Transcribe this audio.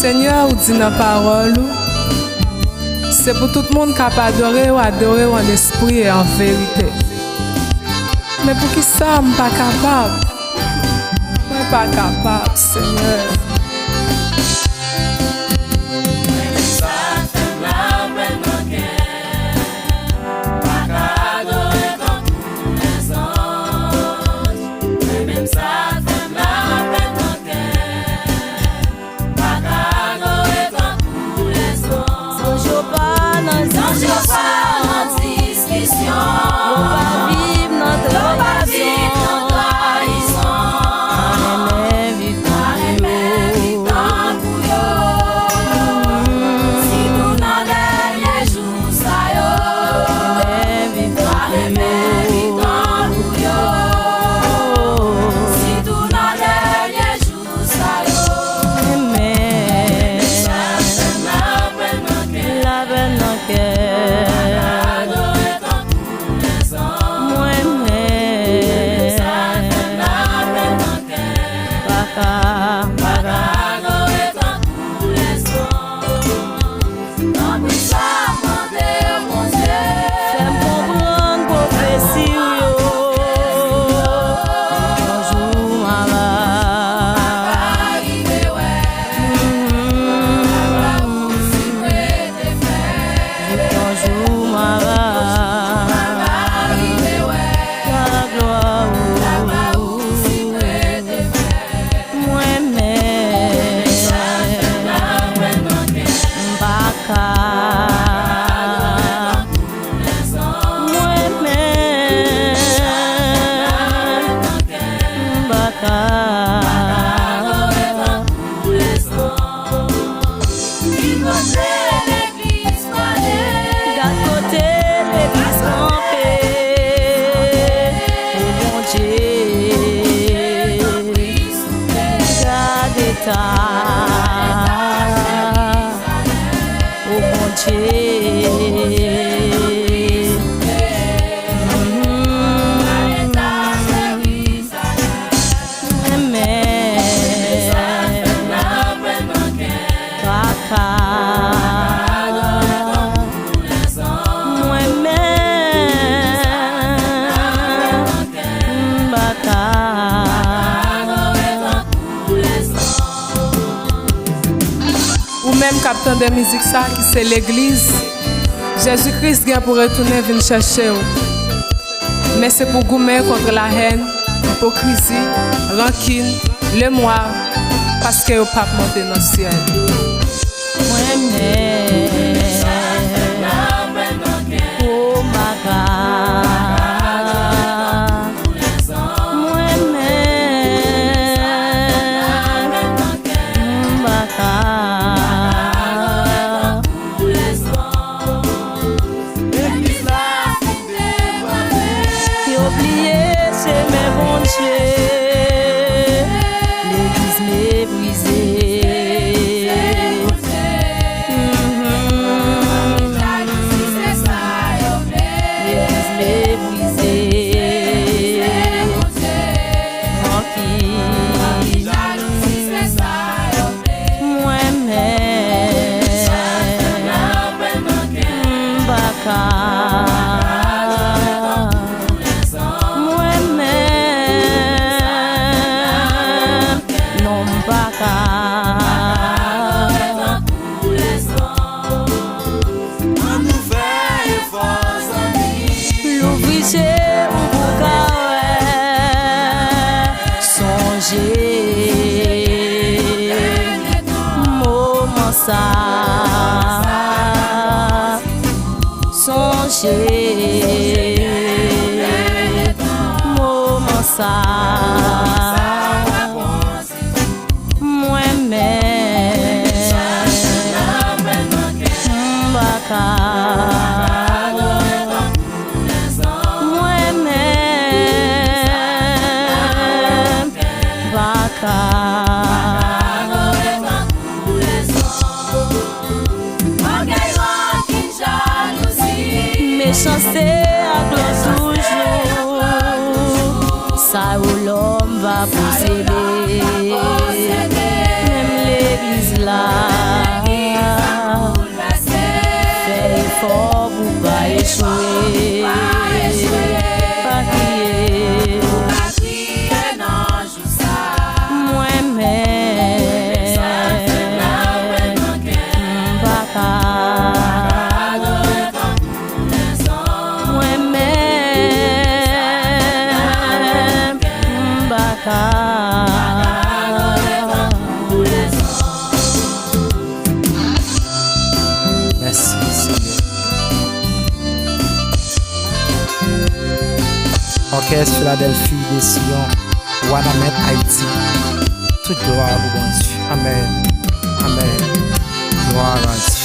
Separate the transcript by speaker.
Speaker 1: Seigneur, ou dit dans la parole, c'est pour tout le monde capable d'adorer ou en esprit et en vérité. Mais pour qui ça, je ne suis pas capable? Je ne suis pas capable, Seigneur. Même captant de musique ça qui c'est l'église. Jésus-Christ vient pour retourner venir chercher. Mais c'est pour gommer contre la haine, l'hypocrisie, rancune, le moi, parce que au pape monté dans le ciel.
Speaker 2: L'église m'est brisée. L'église m'est brisée. Tranquille. Moi-même. Baka. Songer, moment ça, moi-même, baka, moi-même, baka. Méchanceté à gloire toujours, ça ou l'autre.
Speaker 3: Orchestre Philadelphie des Sion, Wanamet Haïti. Toute gloire au bon Dieu. Amen. Amen. Gloire à Dieu.